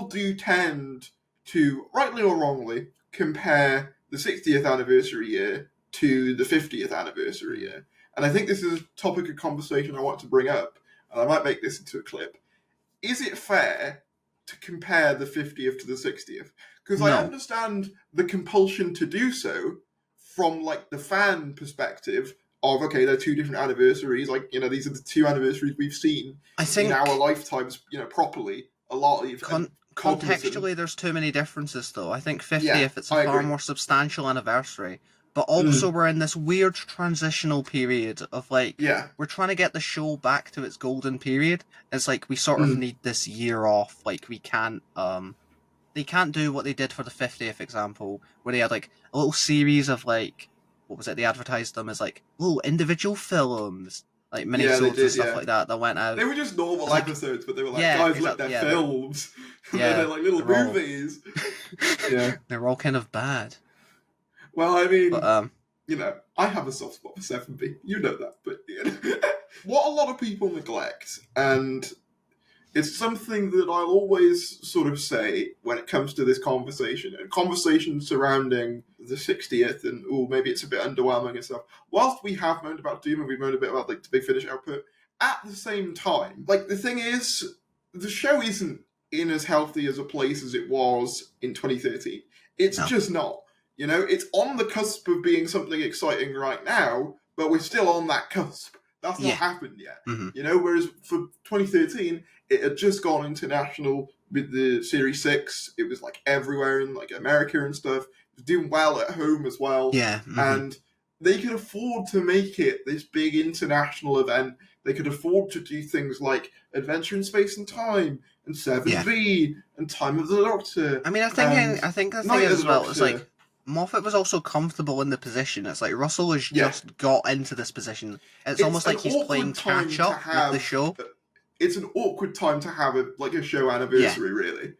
people do tend to, rightly or wrongly, compare the 60th anniversary year to the 50th anniversary year. And I think this is a topic of conversation I want to bring up, and I might make this into a clip. Is it fair to compare the 50th to the 60th? Because I understand the compulsion to do so from, like, the fan perspective of, okay, they're two different anniversaries, like, you know, these are the two anniversaries we've seen in our lifetimes, you know, properly, alive. Contextually, there's too many differences, though. I think 50th, it's a far more substantial anniversary. But also we're in this weird transitional period of, like, we're trying to get the show back to its golden period. It's like we sort of need this year off. Like, we can't, they can't do what they did for the 50th example, where they had, like, a little series of, like, what was it? They advertised them as, like, little individual films, like minisodes and stuff like that went out. They were just normal episodes, but they were like, guys, look, they're films. They're like little movies. They're all kind of bad. Well, I mean, you know, I have a soft spot for 7B. You know that. But you know, what a lot of people neglect, and it's something that I'll always sort of say when it comes to this conversation, and conversations surrounding the 60th, and maybe it's a bit underwhelming and stuff. Whilst we have moaned about Doom and we've moaned a bit about, like, the Big Finish output, at the same time, like, the thing is, the show isn't in as healthy as a place as it was in 2013. It's just not. You know, it's on the cusp of being something exciting right now, but we're still on that cusp. That's not happened yet. You know, whereas for 2013, it had just gone international with the Series 6. It was, like, everywhere in, like, America and stuff. It was doing well at home as well. And they could afford to make it this big international event. They could afford to do things like Adventure in Space and Time and 7B and Time of the Doctor. I mean, I think the thing is as well, it's like, Moffat was also comfortable in the position. It's like Russell has just got into this position. It's almost like he's playing catch up with the show. It's an awkward time to have a show anniversary, really,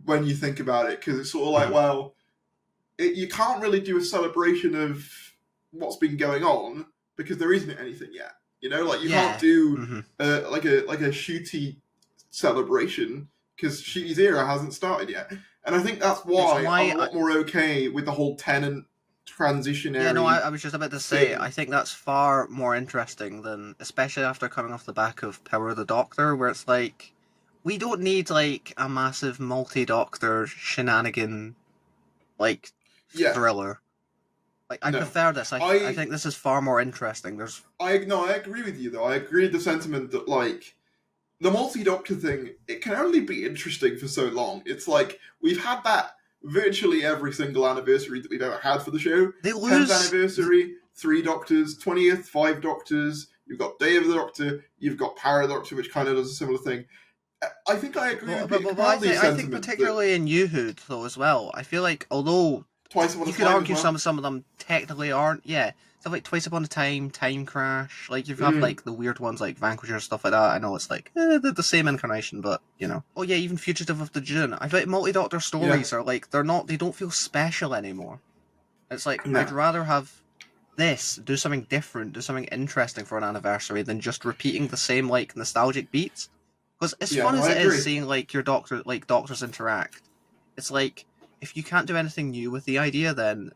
when you think about it, because it's sort of like, well, you can't really do a celebration of what's been going on because there isn't anything yet. You know, like, you can't do like a Shooty celebration because Shooty's era hasn't started yet. And I think that's why I'm a lot more okay with the whole Tennant transitionary. Yeah, no, I was just about to say, I think that's far more interesting than, especially after coming off the back of Power of the Doctor, where it's like, we don't need, like, a massive multi-Doctor shenanigan, like, thriller. Like, I prefer this. I think this is far more interesting. I agree with you, though. I agree with the sentiment that, like, the multi-Doctor thing, it can only be interesting for so long. It's like, we've had that virtually every single anniversary that we've ever had for the show. 10th anniversary, 3 Doctors, 20th, 5 Doctors, you've got Day of the Doctor, you've got Power of the Doctor, which kind of does a similar thing. I think I agree with you. I think particularly in New Hood, though, as well, I feel like, although you could argue some of them technically aren't, stuff like Twice Upon a Time, Time Crash, like, you've got, like, the weird ones like Vanquisher, stuff like that. I know it's like, they're the same incarnation, but, you know. Oh yeah, even Fugitive of the Dune. I feel like multi-Doctor stories are like, they don't feel special anymore. It's like, I'd rather have this, do something different, do something interesting for an anniversary than just repeating the same, like, nostalgic beats. Because as fun as it is seeing, like, your Doctors interact, it's like, if you can't do anything new with the idea, then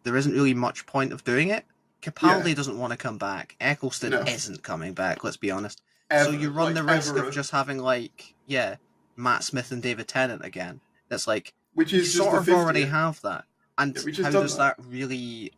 there isn't really much point of doing it. Capaldi doesn't want to come back. Eccleston isn't coming back, let's be honest. So you run the risk of just having, like, Matt Smith and David Tennant again. That's like, which is you sort of already have that. And how does that really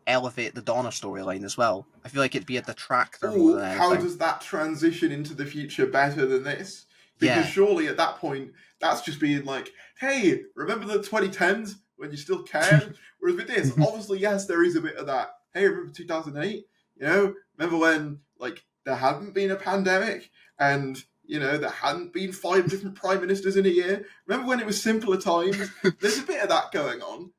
elevate the Donna storyline as well? I feel like it'd be a detractor more than anything. How does that transition into the future better than this? Because surely at that point, that's just being like, hey, remember the 2010s when you still cared? Whereas with this, obviously, yes, there is a bit of that. Hey, remember 2008? You know, remember when, like, there hadn't been a pandemic and, you know, there hadn't been 5 different prime ministers in a year? Remember when it was simpler times? There's a bit of that going on,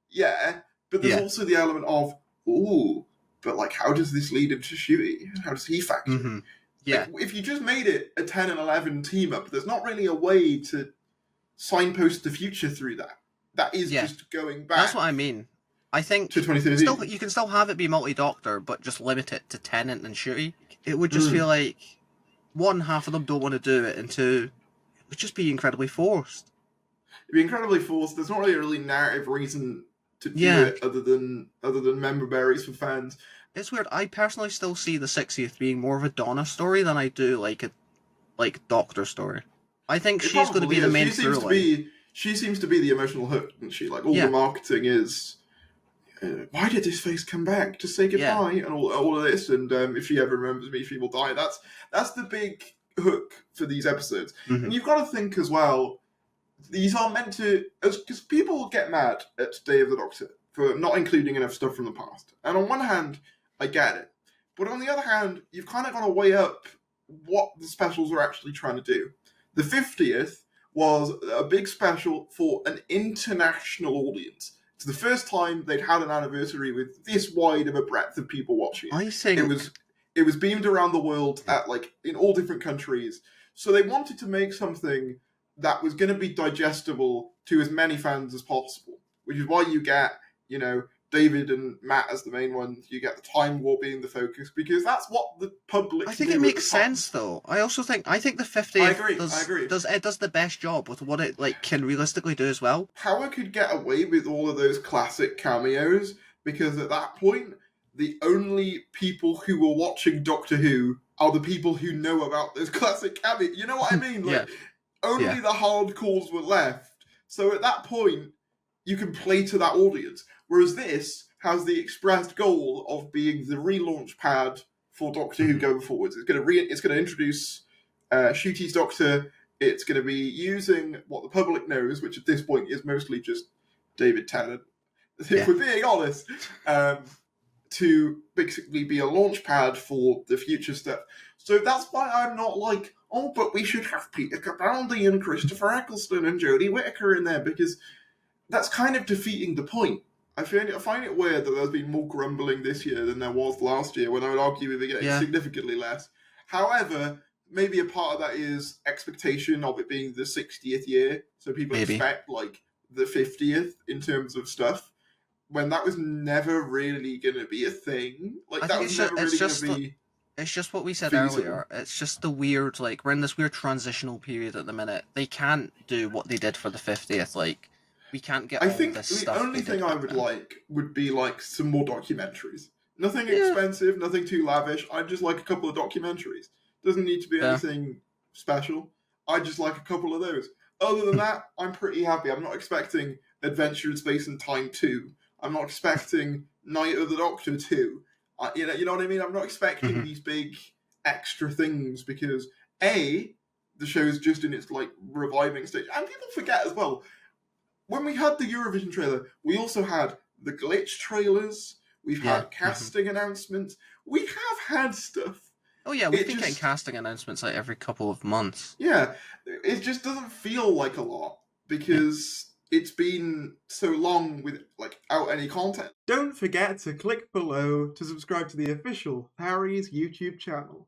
but there's also the element of, but, like, how does this lead into Shuey? How does he factor in? Like, if you just made it a 10 and 11 team up, there's not really a way to signpost the future through that. That is just going back. That's what I mean. I think to 2013. You can still have it be multi-Doctor, but just limit it to Tennant and Shooty. It would just feel like, one, half of them don't want to do it, and two, it would just be incredibly forced. It'd be incredibly forced. There's not really a really narrative reason to do it other than member berries for fans. It's weird. I personally still see the 60th being more of a Donna story than I do like a Doctor story. I think she's going to be the main through line. She seems to be the emotional hook, and she like all the marketing is. Why did this face come back to say goodbye and all of this? And if she ever remembers me, she will die. That's the big hook for these episodes. Mm-hmm. And you've got to think as well. These are meant to, because people get mad at Day of the Doctor for not including enough stuff from the past. And on one hand, I get it. But on the other hand, you've kind of got to weigh up what the specials are actually trying to do. The 50th was a big special for an international audience. It's the first time they'd had an anniversary with this wide of a breadth of people watching it. I think it was beamed around the world at in all different countries. So they wanted to make something that was going to be digestible to as many fans as possible, which is why you get, David and Matt as the main ones. You get the Time War being the focus, because that's what the public. I think it makes sense, though. I think the 50th I agree. does the best job with what it can realistically do as well. Power could get away with all of those classic cameos, because at that point, the only people who were watching Doctor Who are the people who know about those classic cameos. You know what I mean? Only the hardcores were left. So at that point, you can play to that audience. Whereas this has the expressed goal of being the relaunch pad for Doctor Who going forwards. It's going to introduce Ncuti's Doctor. It's going to be using what the public knows, which at this point is mostly just David Tennant, if we're being honest, to basically be a launch pad for the future stuff. So that's why I'm not like, oh, but we should have Peter Capaldi and Christopher Eccleston and Jodie Whittaker in there, because that's kind of defeating the point. I find it weird that there's been more grumbling this year than there was last year, when I would argue we were getting significantly less. However, maybe a part of that is expectation of it being the 60th year, so people expect the 50th in terms of stuff, when that was never really going to be a thing. It's just what we said earlier. It's just the weird, we're in this weird transitional period at the minute. They can't do what they did for the 50th, we can't get this stuff. The only thing I would would be some more documentaries. Nothing expensive, nothing too lavish. I'd just like a couple of documentaries. Doesn't need to be anything special. I'd just like a couple of those. Other than that, I'm pretty happy. I'm not expecting Adventure in Space and Time 2. I'm not expecting Night of the Doctor 2. You know what I mean? I'm not expecting these big extra things, because the show's just in its reviving stage. And people forget as well, when we had the Eurovision trailer, we also had the Glitch trailers, we've had casting announcements, we have had stuff. Oh yeah, we've been getting casting announcements every couple of months. Yeah, it just doesn't feel like a lot, because it's been so long without any content. Don't forget to click below to subscribe to the official Harry's YouTube channel.